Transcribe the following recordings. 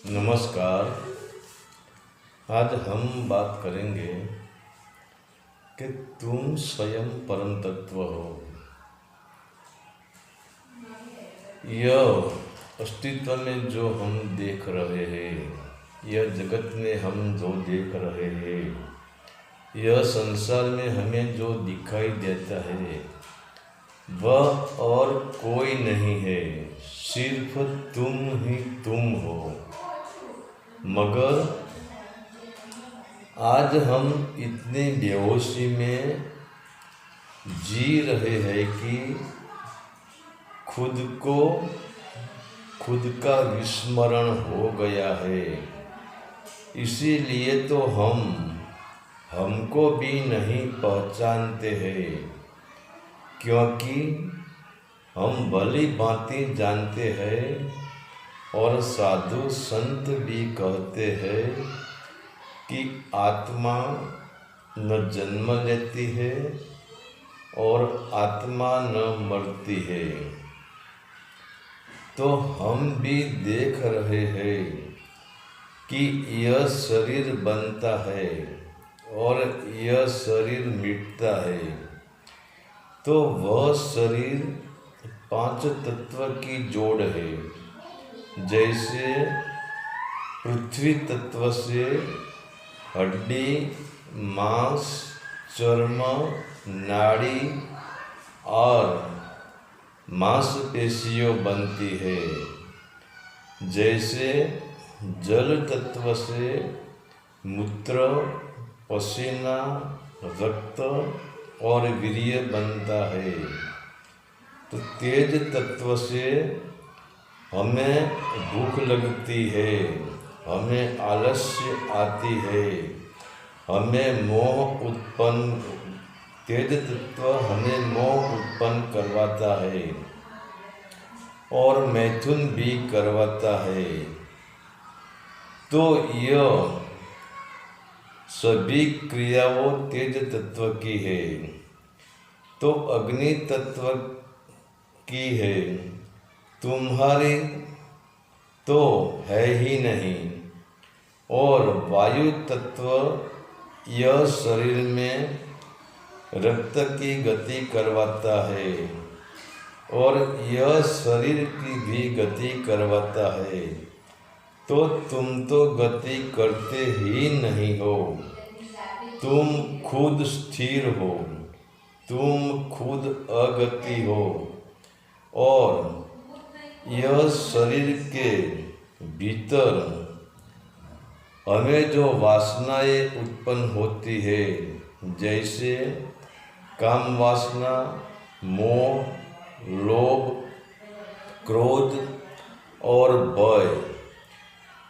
नमस्कार। आज हम बात करेंगे कि तुम स्वयं परम तत्व हो। यह अस्तित्व में जो हम देख रहे हैं, यह जगत में हम जो देख रहे हैं, यह संसार में हमें जो दिखाई देता है, वह और कोई नहीं है, सिर्फ तुम ही तुम हो। मगर आज हम इतने बेहोशी में जी रहे हैं कि खुद का विस्मरण हो गया है। इसीलिए तो हमको भी नहीं पहचानते हैं, क्योंकि हम भली भांति जानते हैं और साधु संत भी कहते हैं कि आत्मा न जन्म लेती है और आत्मा न मरती है। तो हम भी देख रहे हैं कि यह शरीर बनता है और यह शरीर मिटता है। तो वह शरीर 5 तत्व की जोड़ है। जैसे पृथ्वी तत्व से हड्डी, मांस, चर्म, नाड़ी और मांसपेशियों बनती है। जैसे जल तत्व से मूत्र, पसीना, रक्त और वीर्य बनता है। तो तेज तत्व से हमें भूख लगती है, हमें आलस्य आती है, हमें मोह उत्पन्न तेज तत्व हमें मोह उत्पन्न करवाता है और मैथुन भी करवाता है। तो यह सभी क्रियाओं तेज तत्व की है। तो अग्नि तत्व की है, तुम्हारी तो है ही नहीं। और वायु तत्व यह शरीर में रक्त की गति करवाता है और यह शरीर की भी गति करवाता है। तो तुम तो गति करते ही नहीं हो, तुम खुद स्थिर हो, तुम खुद अगति हो। और यह शरीर के भीतर हमें जो वासनाएं उत्पन्न होती है, जैसे काम वासना, मोह, लोभ, क्रोध और भय,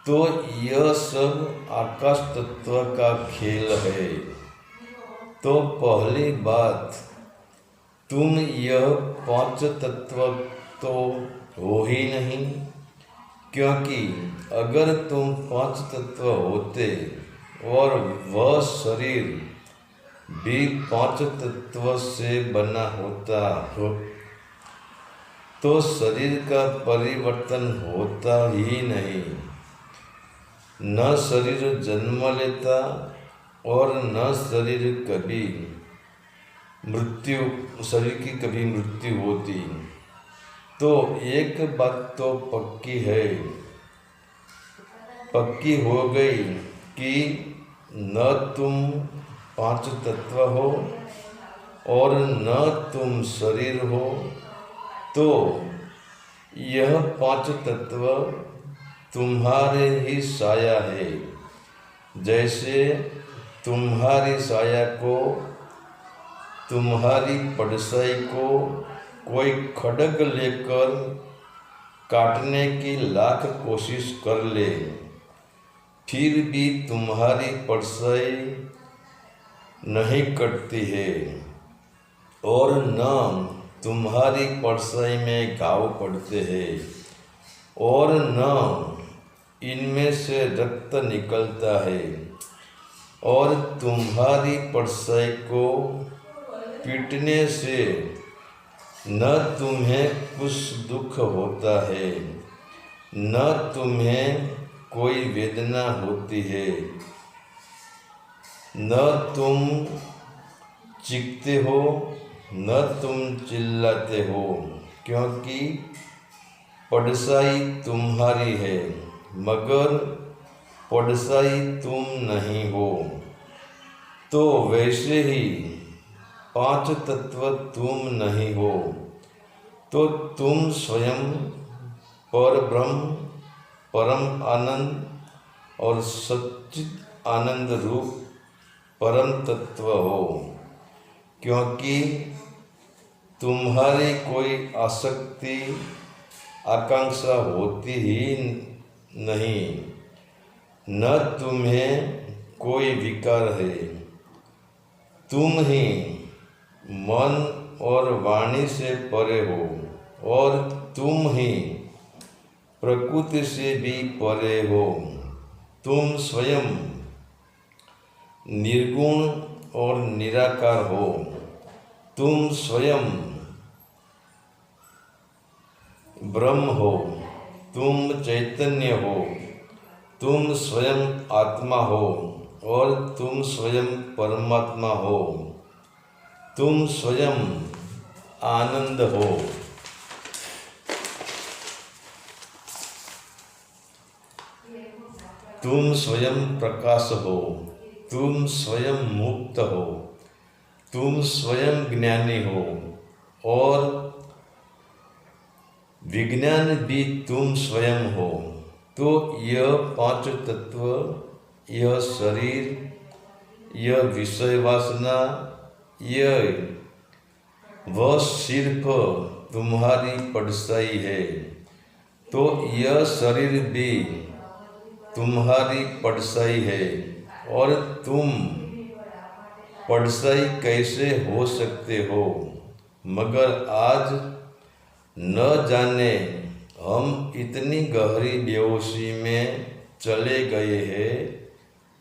तो यह सब आकाश तत्व का खेल है। तो पहली बात, तुम यह 5 तत्व तो हो ही नहीं, क्योंकि अगर तुम 5 तत्व होते और वह शरीर भी 5 तत्व से बना होता हो, तो शरीर का परिवर्तन होता ही नहीं। न शरीर जन्म लेता और न शरीर की कभी मृत्यु होती। तो एक बात तो पक्की हो गई कि न तुम 5 तत्व हो और न तुम शरीर हो। तो यह 5 तत्व तुम्हारे ही साया है। जैसे तुम्हारी साया को, तुम्हारी पड़साई को कोई खड्ग लेकर काटने की लाख कोशिश कर ले, फिर भी तुम्हारी परछाई नहीं कटती है और न तुम्हारी परछाई में घाव पड़ते हैं और न इनमें से रक्त निकलता है। और तुम्हारी परछाई को पीटने से न तुम्हें कुछ दुख होता है, न तुम्हें कोई वेदना होती है, न तुम चीखते हो न तुम चिल्लाते हो, क्योंकि पड़साई तुम्हारी है मगर पड़साई तुम नहीं हो। तो वैसे ही पांच तत्व तुम नहीं हो, तो तुम स्वयं पर ब्रह्म, परम आनंद और सच्चित आनंद रूप परम तत्व हो, क्योंकि तुम्हारी कोई आसक्ति आकांक्षा होती ही नहीं, न तुम्हें कोई विकार है। तुम ही मन और वाणी से परे हो और तुम ही प्रकृति से भी परे हो। तुम स्वयं निर्गुण और निराकार हो। तुम स्वयं ब्रह्म हो, तुम चैतन्य हो, तुम स्वयं आत्मा हो और तुम स्वयं परमात्मा हो। तुम स्वयं आनंद हो। तुम स्वयं प्रकाश हो, तुम स्वयं मुक्त हो, तुम स्वयं ज्ञानी हो और विज्ञान भी तुम स्वयं हो। तो यह पांच तत्व, यह शरीर, यह विषय वासना, यह वह सिर्फ तुम्हारी पड़साई है। तो यह शरीर भी तुम्हारी पड़साई है और तुम पड़साई कैसे हो सकते हो? मगर आज न जाने हम इतनी गहरी बेहोशी में चले गए हैं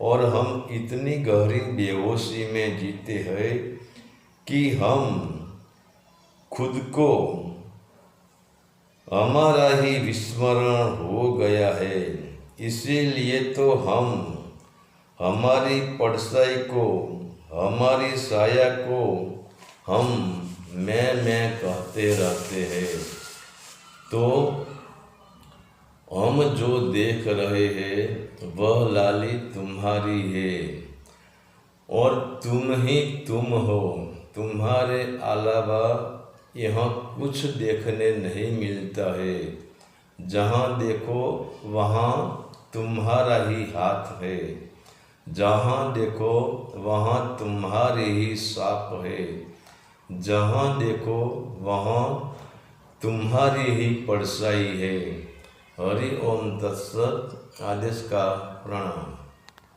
और हम इतनी गहरी बेहोशी में जीते हैं कि हम खुद को हमारा ही विस्मरण हो गया है। इसीलिए तो हम हमारी पड़साई को, हमारी साया को हम मैं कहते रहते हैं। तो हम जो देख रहे हैं वह लाली तुम्हारी है और तुम ही तुम हो। तुम्हारे अलावा यहाँ कुछ देखने नहीं मिलता है। जहाँ देखो वहाँ तुम्हारा ही हाथ है, जहाँ देखो वहाँ तुम्हारी ही साप है, जहाँ देखो वहाँ तुम्हारी ही पड़साई है। हरि ओम तत्सत। आदेश का प्रणाम।